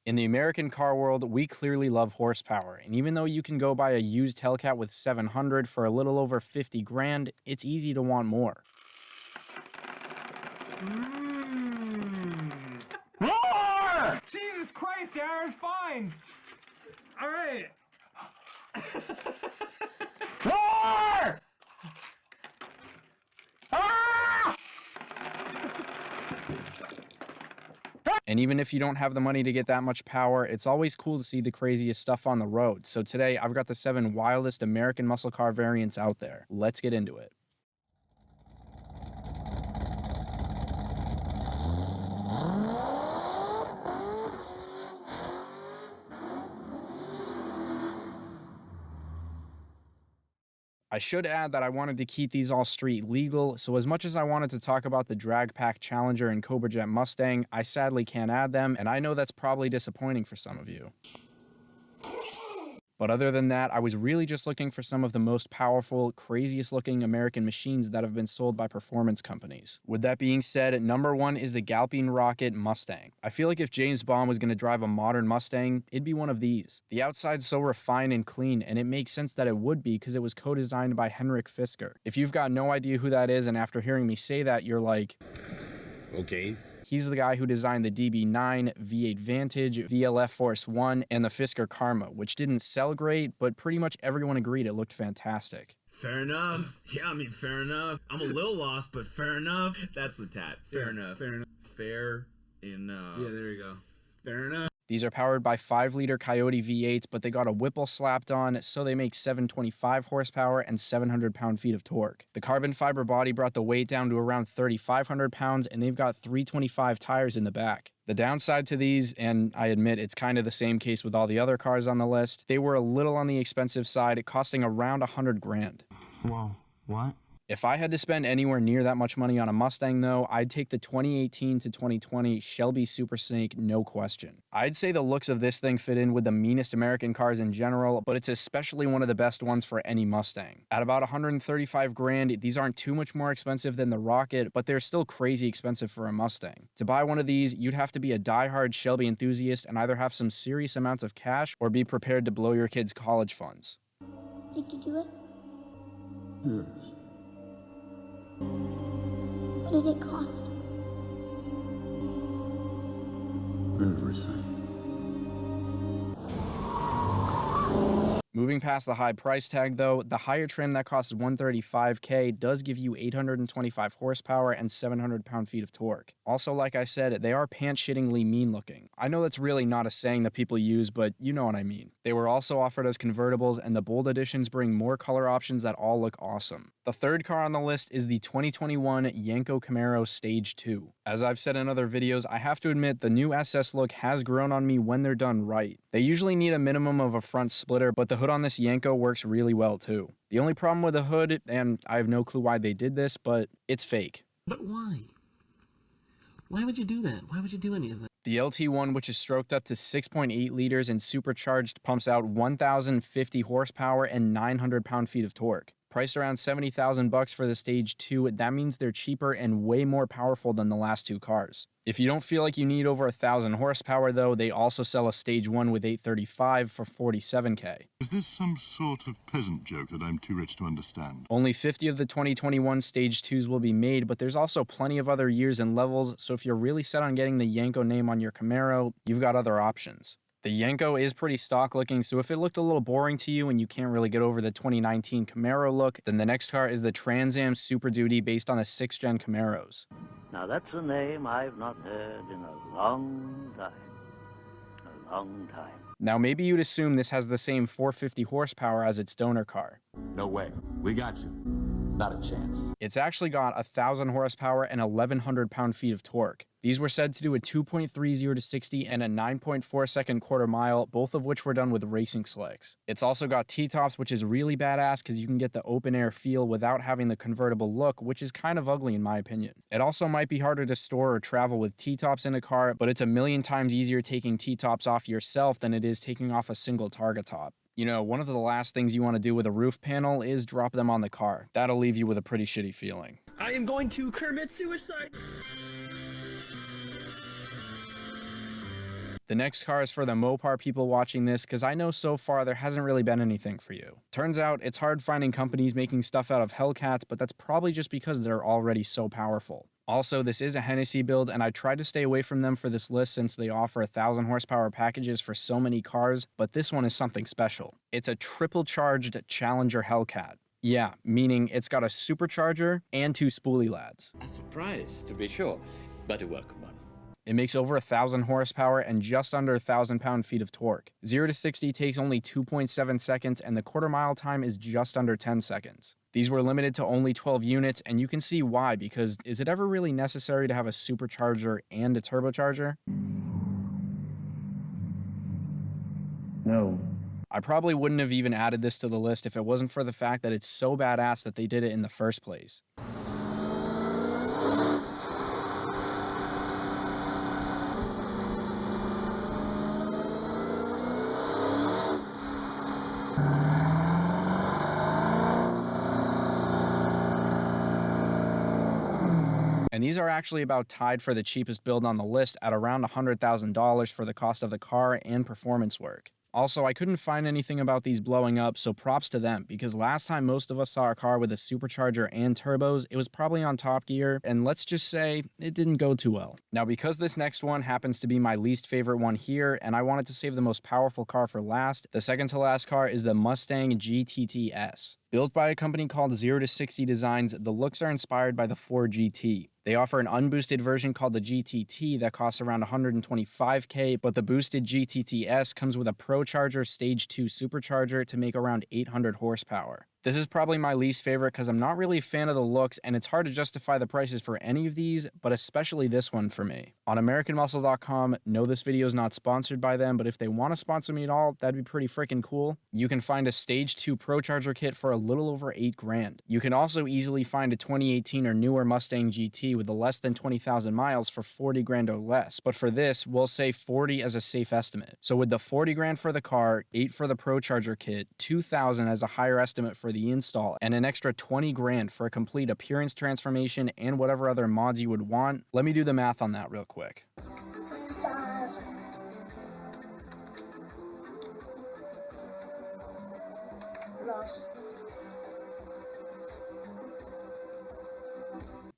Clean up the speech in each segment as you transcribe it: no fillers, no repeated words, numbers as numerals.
In the American car world, we clearly love horsepower, and even though you can go buy a used Hellcat with 700 for a little over 50 grand, it's easy to want more. More! Jesus Christ, Aaron, fine! Alright. More! Ah! And even if you don't have the money to get that much power, it's always cool to see the craziest stuff on the road. So today, I've got the 7 wildest American muscle car variants out there. Let's get into it. I should add that I wanted to keep these all street legal, so as much as I wanted to talk about the Drag Pack Challenger and Cobra Jet Mustang, I sadly can't add them, and I know that's probably disappointing for some of you. But other than that, I was really just looking for some of the most powerful, craziest looking American machines that have been sold by performance companies. With that being said, number 1 is the Galpine Rocket Mustang. I feel like if James Bond was going to drive a modern Mustang, it'd be one of these. The outside's so refined and clean, and it makes sense that it would be because it was co-designed by Henrik Fisker. If you've got no idea who that is, and after hearing me say that, you're like, okay. He's the guy who designed the DB9, V8 Vantage, VLF Force 1, and the Fisker Karma, which didn't sell great, but pretty much everyone agreed it looked fantastic. Fair enough. Yeah, I mean, fair enough. I'm a little lost, but fair enough. That's the tat. Fair enough. Fair enough. Fair enough. Yeah, there you go. Fair enough. These are powered by 5-liter Coyote V8s, but they got a Whipple slapped on, so they make 725 horsepower and 700 pound-feet of torque. The carbon fiber body brought the weight down to around 3,500 pounds, and they've got 325 tires in the back. The downside to these, and I admit it's kind of the same case with all the other cars on the list, they were a little on the expensive side, costing around 100 grand. Whoa, what? If I had to spend anywhere near that much money on a Mustang, though, I'd take the 2018 to 2020 Shelby Super Snake, no question. I'd say the looks of this thing fit in with the meanest American cars in general, but it's especially one of the best ones for any Mustang. At about 135 grand, these aren't too much more expensive than the Rocket, but they're still crazy expensive for a Mustang. To buy one of these, you'd have to be a die-hard Shelby enthusiast and either have some serious amounts of cash or be prepared to blow your kids' college funds. Did you do it? Yes. What did it cost? Everything. Moving past the high price tag though, the higher trim that costs $135K does give you 825 horsepower and 700 pound-feet of torque. Also, like I said, they are pants-shittingly mean looking. I know that's really not a saying that people use, but you know what I mean. They were also offered as convertibles, and the bold editions bring more color options that all look awesome. The third car on the list is the 2021 Yenko Camaro Stage 2. As I've said in other videos, I have to admit the new SS look has grown on me when they're done right. They usually need a minimum of a front splitter, but the hood on this Yenko works really well too. The only problem with the hood, and I have no clue why they did this, but it's fake. But why? Why would you do that? Why would you do any of that? The LT1, which is stroked up to 6.8 liters and supercharged, pumps out 1,050 horsepower and 900 pound-feet of torque. Priced around $70,000 for the Stage 2, that means they're cheaper and way more powerful than the last two cars. If you don't feel like you need over 1,000 horsepower though, they also sell a Stage 1 with 835 for $47K. Is this some sort of peasant joke that I'm too rich to understand? Only 50 of the 2021 Stage 2s will be made, but there's also plenty of other years and levels, so if you're really set on getting the Yenko name on your Camaro, you've got other options. The Yenko is pretty stock looking, so if it looked a little boring to you and you can't really get over the 2019 Camaro look, then the next car is the Trans Am Super Duty based on the 6th gen Camaros. Now that's a name I've not heard in a long time. A long time. Now maybe you'd assume this has the same 450 horsepower as its donor car. No way. We got you. Not a chance. It's actually got 1,000 horsepower and 1,100 pound-feet of torque. These were said to do a 2.30 to 60 and a 9.4 second quarter mile, both of which were done with racing slicks. It's also got T-tops, which is really badass because you can get the open air feel without having the convertible look, which is kind of ugly in my opinion. It also might be harder to store or travel with T-tops in a car, but it's a million times easier taking T-tops off yourself than it is taking off a single Targa top. You know, one of the last things you want to do with a roof panel is drop them on the car. That'll leave you with a pretty shitty feeling. I am going to commit suicide. The next car is for the Mopar people watching this, because I know so far there hasn't really been anything for you. Turns out it's hard finding companies making stuff out of Hellcats, but that's probably just because they're already so powerful. Also, this is a Hennessy build, and I tried to stay away from them for this list since they offer 1,000 horsepower packages for so many cars, but this one is something special. It's a triple-charged Challenger Hellcat. Yeah, meaning it's got a supercharger and 2 spoolie lads. A surprise, to be sure, but a welcome one. It makes over 1,000 horsepower and just under 1,000 pound-feet of torque. 0 to 60 takes only 2.7 seconds, and the quarter-mile time is just under 10 seconds. These were limited to only 12 units, and you can see why, because is it ever really necessary to have a supercharger and a turbocharger? No. I probably wouldn't have even added this to the list if it wasn't for the fact that it's so badass that they did it in the first place. And these are actually about tied for the cheapest build on the list at around $100,000 for the cost of the car and performance work. Also, I couldn't find anything about these blowing up, so props to them, because last time most of us saw a car with a supercharger and turbos, it was probably on Top Gear, and let's just say, it didn't go too well. Now, because this next one happens to be my least favorite one here, and I wanted to save the most powerful car for last, the second to last car is the Mustang GTTS. Built by a company called 0 to 60 Designs, the looks are inspired by the Ford GT. They offer an unboosted version called the GTT that costs around $125K, but the boosted GTTS comes with a ProCharger Stage 2 supercharger to make around 800 horsepower. This is probably my least favorite because I'm not really a fan of the looks, and it's hard to justify the prices for any of these, but especially this one for me. On AmericanMuscle.com, no, this video is not sponsored by them, but if they want to sponsor me at all, that'd be pretty freaking cool. You can find a Stage 2 ProCharger kit for a little over $8 grand. You can also easily find a 2018 or newer Mustang GT with less than 20,000 miles for 40 grand or less, but for this, we'll say 40 as a safe estimate. So with the 40 grand for the car, 8 for the ProCharger kit, 2,000 as a higher estimate for the install, and an extra 20 grand for a complete appearance transformation and whatever other mods you would want, let me do the math on that real quick.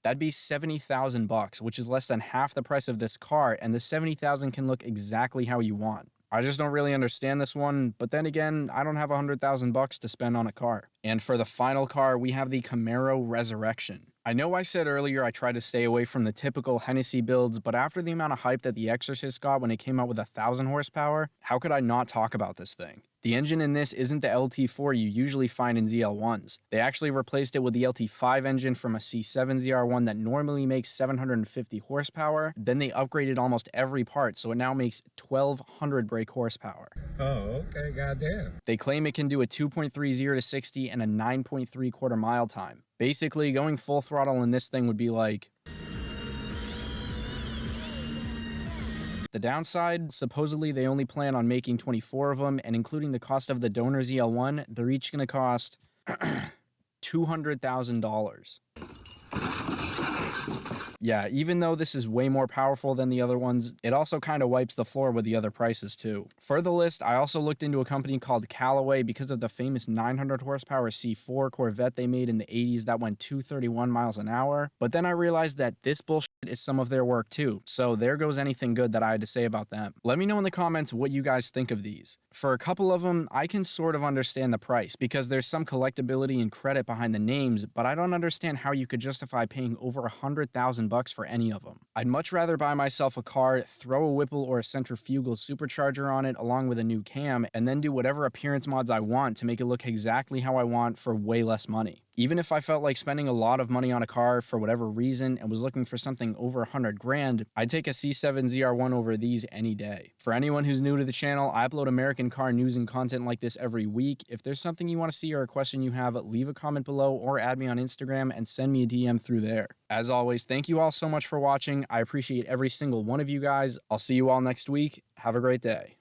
That'd be $70,000, which is less than half the price of this car, and the $70,000 can look exactly how you want. I just don't really understand this one, but then again, I don't have $100,000 to spend on a car. And for the final car, we have the Camaro Resurrection. I know I said earlier I try to stay away from the typical Hennessy builds, but after the amount of hype that the Exorcist got when it came out with 1,000 horsepower, how could I not talk about this thing? The engine in this isn't the LT4 you usually find in ZL1s. They actually replaced it with the LT5 engine from a C7 ZR1 that normally makes 750 horsepower. Then they upgraded almost every part, so it now makes 1,200 brake horsepower. Oh, okay, goddamn. They claim it can do a 2.30 to 60 and a 9.3 quarter mile time. Basically, going full throttle in this thing would be like... The downside, supposedly they only plan on making 24 of them, and including the cost of the donor ZL1, they're each going to cost $200,000. Yeah, even though this is way more powerful than the other ones, it also kind of wipes the floor with the other prices too. For the list, I also looked into a company called Callaway because of the famous 900 horsepower C4 Corvette they made in the 80s that went 231 miles an hour, but then I realized that this bullshit is some of their work too, so there goes anything good that I had to say about them. Let me know in the comments what you guys think of these. For a couple of them, I can sort of understand the price because there's some collectability and credit behind the names, but I don't understand how you could justify paying over $100,000 for any of them. I'd much rather buy myself a car, throw a Whipple or a centrifugal supercharger on it along with a new cam, and then do whatever appearance mods I want to make it look exactly how I want for way less money. Even if I felt like spending a lot of money on a car for whatever reason and was looking for something over 100 grand, I'd take a C7 ZR1 over these any day. For anyone who's new to the channel, I upload American car news and content like this every week. If there's something you want to see or a question you have, leave a comment below or add me on Instagram and send me a DM through there. As always, thank you all so much for watching. I appreciate every single one of you guys. I'll see you all next week. Have a great day.